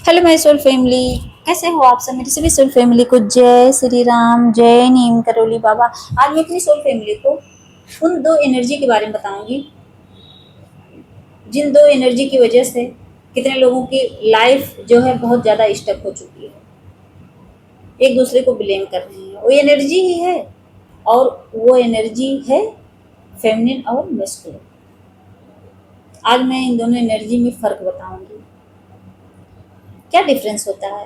Hello my soul family, कैसे हो आप सब। मेरी सभी सोल फैमिली को जय श्री राम, जय नीम करोली बाबा। आज मैं अपनी सोल फैमिली को उन दो एनर्जी के बारे में बताऊंगी जिन दो एनर्जी की वजह से कितने लोगों की लाइफ जो है बहुत ज़्यादा स्टक हो चुकी है, एक दूसरे को ब्लेम कर रहे हैं। वो एनर्जी ही है और वो एनर्जी है फेमिनिन और मैस्कुलिन। आज मैं इन दोनों एनर्जी में फ़र्क बताऊंगी, क्या डिफरेंस होता है।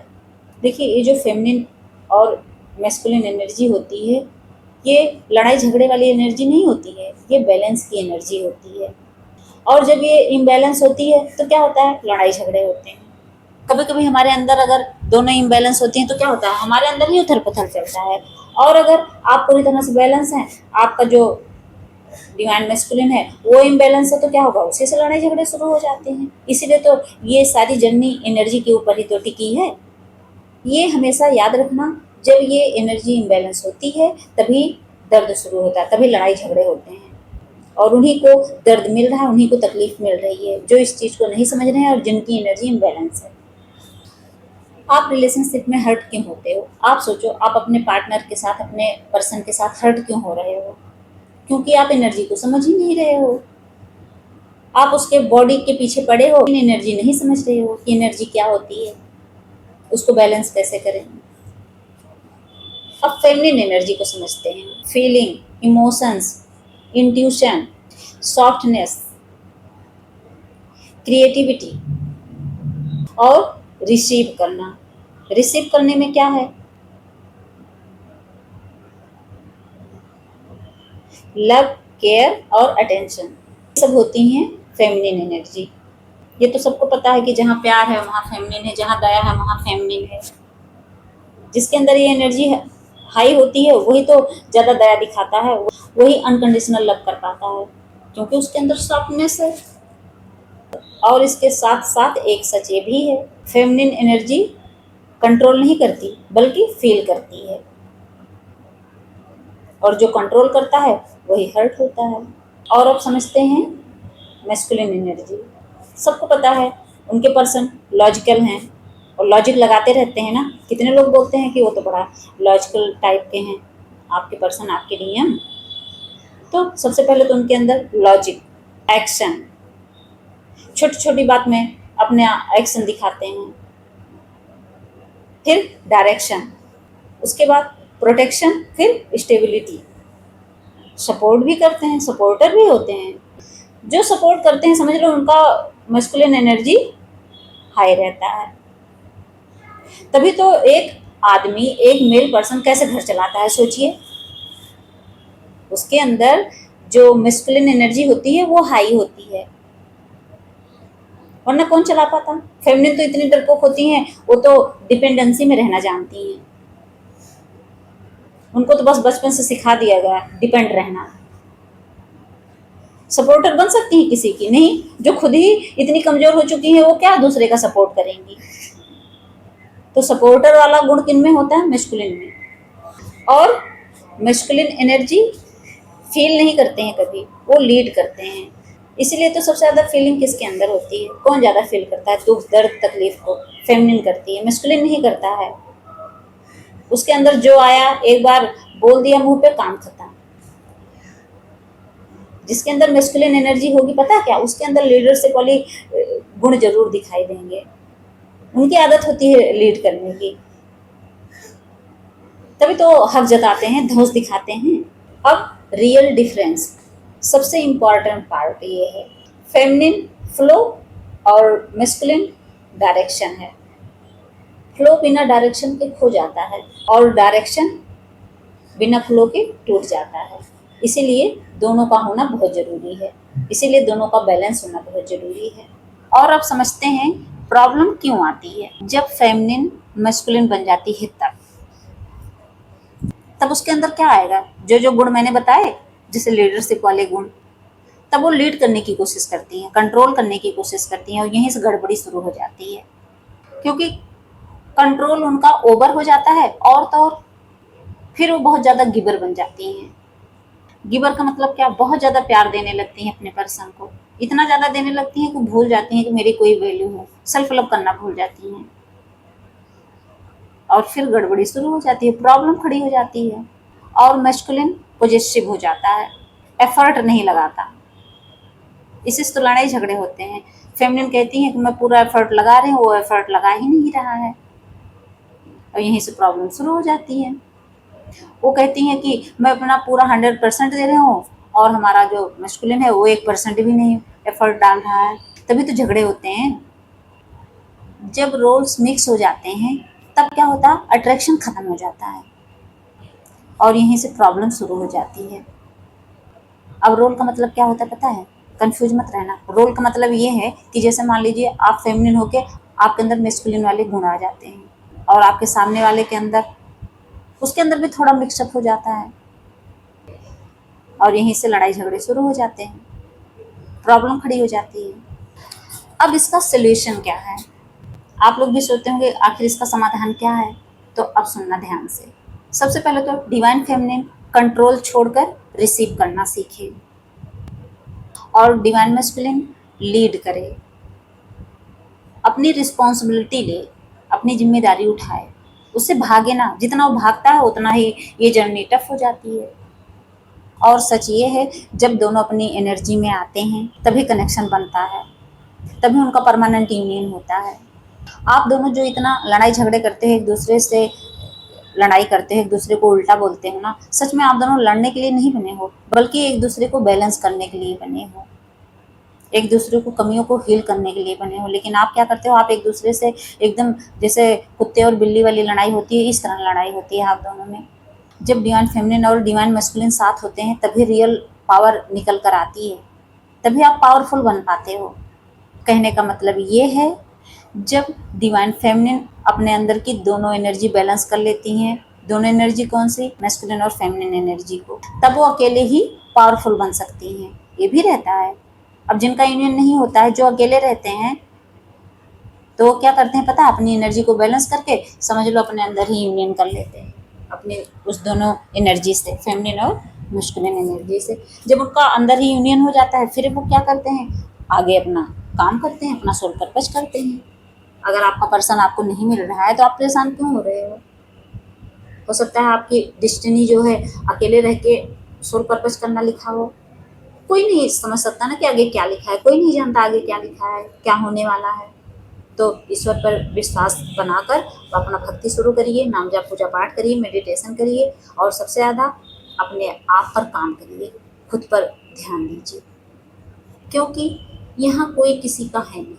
देखिए, ये जो फेमिनिन और मैस्कुलिन एनर्जी होती है, ये लड़ाई झगड़े वाली एनर्जी नहीं होती है, ये बैलेंस की एनर्जी होती है। और जब ये इम्बैलेंस होती है तो क्या होता है, लड़ाई झगड़े होते हैं। कभी कभी हमारे अंदर अगर दोनों इम्बैलेंस होती हैं तो क्या होता है, हमारे अंदर ही उथल पुथल चलता है। और अगर आप पूरी तरह से बैलेंस हैं, आपका जो डिवाइन मैस्कुलिन है वो इम्बैलेंस है, तो क्या होगा, उसी से लड़ाई झगड़े शुरू हो जाते हैं। इसीलिए तो ये सारी जर्नी एनर्जी के ऊपर ही तो टिकी है। ये हमेशा याद रखना, जब ये एनर्जी इम्बैलेंस होती है तभी दर्द शुरू होता है, तभी लड़ाई झगड़े होते हैं। और उन्हीं को दर्द मिल रहा है, उन्हीं को तकलीफ मिल रही है जो इस चीज़ को नहीं समझ रहे हैं और जिनकी एनर्जी इम्बैलेंस है। आप रिलेशनशिप में हर्ट क्यों होते हो, आप सोचो। आप अपने पार्टनर के साथ, अपने पर्सन के साथ हर्ट क्यों हो रहे हो, क्योंकि आप एनर्जी को समझ ही नहीं रहे हो। आप उसके बॉडी के पीछे पड़े हो, एनर्जी नहीं समझ रहे हो कि एनर्जी क्या होती है, उसको बैलेंस कैसे करें। अब फेमिनिन एनर्जी को समझते हैं। Feeling, emotions, intuition, softness, creativity और रिसीव करना। रिसीव करने में क्या है, लव, केयर और अटेंशन, सब होती हैं फेमिनिन एनर्जी। ये तो सबको पता है कि जहाँ प्यार है वहाँ फेमिनिन है, जहाँ दया है वहाँ फेमिनिन है। जिसके अंदर ये एनर्जी हाई होती है वही तो ज़्यादा दया दिखाता है, वही अनकंडीशनल लव कर पाता है, क्योंकि उसके अंदर सॉफ्टनेस है। और इसके साथ साथ एक सच ये भी है, फेमिनिन एनर्जी कंट्रोल नहीं करती बल्कि फील करती है, और जो कंट्रोल करता है वही हर्ट होता है। और अब समझते हैं मैस्कुलिन एनर्जी। सबको पता है उनके पर्सन लॉजिकल हैं और लॉजिक लगाते रहते हैं ना। कितने लोग बोलते हैं कि वो तो बड़ा लॉजिकल टाइप के हैं, आपके पर्सन, आपके नियम। तो सबसे पहले तो उनके अंदर लॉजिक, एक्शन, छोटी छोटी बात में अपने एक्शन दिखाते हैं। फिर डायरेक्शन, उसके बाद प्रोटेक्शन, फिर स्टेबिलिटी। सपोर्ट भी करते हैं, सपोर्टर भी होते हैं। जो सपोर्ट करते हैं समझ लो उनका मस्कुलिन एनर्जी हाई रहता है। तभी तो एक आदमी, एक मेल पर्सन कैसे घर चलाता है, सोचिए। उसके अंदर जो मस्कुलिन एनर्जी होती है वो हाई होती है, वरना कौन चला पाता। फेमिनिन तो इतनी डरपोक होती हैं, वो तो डिपेंडेंसी में रहना जानती हैं। उनको तो बस बचपन से सिखा दिया गया डिपेंड रहना। सपोर्टर बन सकती हैं किसी की नहीं, जो खुद ही इतनी कमजोर हो चुकी है वो क्या दूसरे का सपोर्ट करेंगी। तो सपोर्टर वाला गुण किन में होता है, मैस्कुलिन में। और मैस्कुलिन एनर्जी फील नहीं करते हैं कभी, वो लीड करते हैं। इसीलिए तो सबसे ज़्यादा फीलिंग किसके अंदर होती है, कौन ज़्यादा फील करता है दुख, दर्द, तकलीफ को, फेमिनिन करती है, मैस्कुलिन नहीं करता है। उसके अंदर जो आया एक बार बोल दिया मुंह पे, काम खत्म। जिसके अंदर मैस्कुलिन एनर्जी होगी, पता क्या, उसके अंदर लीडरशिप वाली गुण जरूर दिखाई देंगे। उनकी आदत होती है लीड करने की, तभी तो हक जताते हैं, धौंस दिखाते हैं। अब रियल डिफरेंस, सबसे इंपॉर्टेंट पार्ट ये है। फेमिनिन फ्लो और मैस्कुलिन डायरेक्शन है। फ्लो बिना डायरेक्शन के खो जाता है और डायरेक्शन बिना फ्लो के टूट जाता है। इसीलिए दोनों का होना बहुत ज़रूरी है, इसीलिए दोनों का बैलेंस होना बहुत ज़रूरी है। और अब समझते हैं प्रॉब्लम क्यों आती है। जब फेमिनिन मैस्कुलिन बन जाती है तब उसके अंदर क्या आएगा, जो जो गुण मैंने बताए, जैसे लीडरशिप वाले गुण, तब वो लीड करने की कोशिश करती हैं, कंट्रोल करने की कोशिश करती हैं, और यहीं से गड़बड़ी शुरू हो जाती है। क्योंकि कंट्रोल उनका ओवर हो जाता है, और तो और फिर वो बहुत ज़्यादा गिवर बन जाती हैं। गिवर का मतलब क्या, बहुत ज़्यादा प्यार देने लगती हैं अपने पर्सन को, इतना ज़्यादा देने लगती हैं कि भूल जाती हैं कि मेरी कोई वैल्यू है, सेल्फ लव करना भूल जाती हैं। और फिर गड़बड़ी शुरू हो जाती है, प्रॉब्लम खड़ी हो जाती है। और मैस्कुलिन पॉजिटिव हो जाता है, एफर्ट नहीं लगाता, इससे तो लड़ाई झगड़े होते हैं। फेमिनिन कहती है कि मैं पूरा एफर्ट लगा रही हूँ, वो एफर्ट लगा ही नहीं रहा है और यहीं से प्रॉब्लम शुरू हो जाती है। वो कहती हैं कि मैं अपना पूरा 100% दे रही हूँ और हमारा जो मैस्कुलिन है वो 1% भी नहीं एफर्ट डाल रहा है, तभी तो झगड़े होते हैं। जब रोल्स मिक्स हो जाते हैं तब क्या होता है, अट्रैक्शन खत्म हो जाता है और यहीं से प्रॉब्लम शुरू हो जाती है। अब रोल का मतलब क्या होता है पता है, कंफ्यूज मत रहना। रोल का मतलब ये है कि जैसे मान लीजिए आप फेमिनिन होके आपके अंदर मैस्कुलिन वाले गुण आ जाते हैं और आपके सामने वाले के अंदर उसके अंदर भी थोड़ा मिक्सअप हो जाता है और यहीं से लड़ाई झगड़े शुरू हो जाते हैं, प्रॉब्लम खड़ी हो जाती है। अब इसका सलूशन क्या है, आप लोग भी सोचते होंगे आखिर इसका समाधान क्या है, तो अब सुनना ध्यान से। सबसे पहले तो डिवाइन फेमिनिन कंट्रोल छोड़कर रिसीव करना सीखे और डिवाइन मैस्कुलिन लीड करे, अपनी रिस्पॉन्सिबिलिटी ले, अपनी जिम्मेदारी उठाए, उससे भागे ना। जितना वो भागता है उतना ही ये जर्नी टफ हो जाती है। और सच ये है जब दोनों अपनी एनर्जी में आते हैं तभी कनेक्शन बनता है, तभी उनका परमानेंट यूनियन होता है। आप दोनों जो इतना लड़ाई झगड़े करते हैं, एक दूसरे से लड़ाई करते हैं, एक दूसरे को उल्टा बोलते हो ना, सच में आप दोनों लड़ने के लिए नहीं बने हो, बल्कि एक दूसरे को बैलेंस करने के लिए बने हो, एक दूसरे को कमियों को हील करने के लिए बने हो। लेकिन आप क्या करते हो, आप एक दूसरे से एकदम जैसे कुत्ते और बिल्ली वाली लड़ाई होती है, इस तरह लड़ाई होती है आप दोनों में। जब डिवाइन फेमिनिन और डिवाइन मैस्कुलिन साथ होते हैं तभी रियल पावर निकल कर आती है, तभी आप पावरफुल बन पाते हो। कहने का मतलब ये है जब डिवाइन फेमिनिन अपने अंदर की दोनों एनर्जी बैलेंस कर लेती हैं, दोनों एनर्जी कौन सी, मैस्कुलिन और फेमिनिन एनर्जी को, तब वो अकेले ही पावरफुल बन सकती हैं। ये भी रहता है। अब जिनका यूनियन नहीं होता है, जो अकेले रहते हैं, तो वो क्या करते हैं पता है, अपनी एनर्जी को बैलेंस करके समझ लो अपने अंदर ही यूनियन कर लेते हैं अपने उस दोनों एनर्जी से, फेमिनिन और मैस्कुलिन एनर्जी से। जब उनका अंदर ही यूनियन हो जाता है फिर वो क्या करते हैं, आगे अपना काम करते हैं, अपना सोल पर्पस करते हैं। अगर आपका पर्सन आपको नहीं मिल रहा है तो आप परेशान क्यों हो रहे हो सकता है आपकी डेस्टिनी जो है अकेले रह के सोल पर्पस करना लिखा हो। कोई नहीं समझ सकता ना कि आगे क्या लिखा है, कोई नहीं जानता आगे क्या लिखा है, क्या होने वाला है। तो ईश्वर पर विश्वास बनाकर अपना भक्ति शुरू करिए, नाम जाप पूजा पाठ करिए, मेडिटेशन करिए और सबसे ज़्यादा अपने आप पर काम करिए, खुद पर ध्यान दीजिए, क्योंकि यहाँ कोई किसी का है नहीं।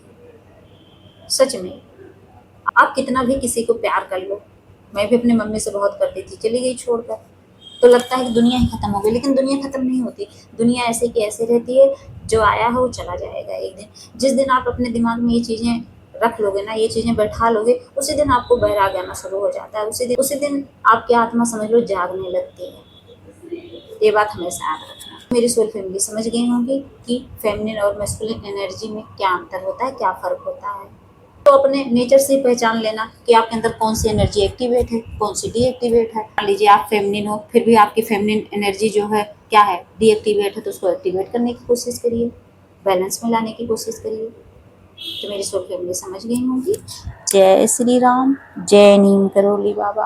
सच में आप कितना भी किसी को प्यार कर लो, मैं भी अपनी मम्मी से बहुत करती थी, चली गई छोड़कर, तो लगता है कि दुनिया ही खत्म हो गई, लेकिन दुनिया खत्म नहीं होती। दुनिया ऐसे की ऐसे रहती है, जो आया है वो चला जाएगा एक दिन। जिस दिन आप अपने दिमाग में ये चीज़ें रख लोगे ना, ये चीज़ें बैठा लोगे, उसी दिन आपको बहराग आना शुरू हो जाता है, उसी दिन आपकी आत्मा समझ लो जागने लगती है। ये बात हमेशा याद रखना। मेरी सोल फैमिली समझ गई होंगी कि फेमिनिन और मैस्कुलिन एनर्जी में क्या अंतर होता है, क्या फ़र्क होता है। तो अपने नेचर से पहचान लेना कि आपके अंदर कौन सी एनर्जी एक्टिवेट है, कौन सी डीएक्टिवेट है। मान लीजिए आप फेमिनिन हो, फिर भी आपकी फेमिनिन एनर्जी जो है क्या है, डीएक्टिवेट है, तो उसको एक्टिवेट करने की कोशिश करिए, बैलेंस में लाने की कोशिश करिए। तो मेरी सोल फैमिली समझ गई होंगी। जय श्री राम, जय नीम करोली बाबा।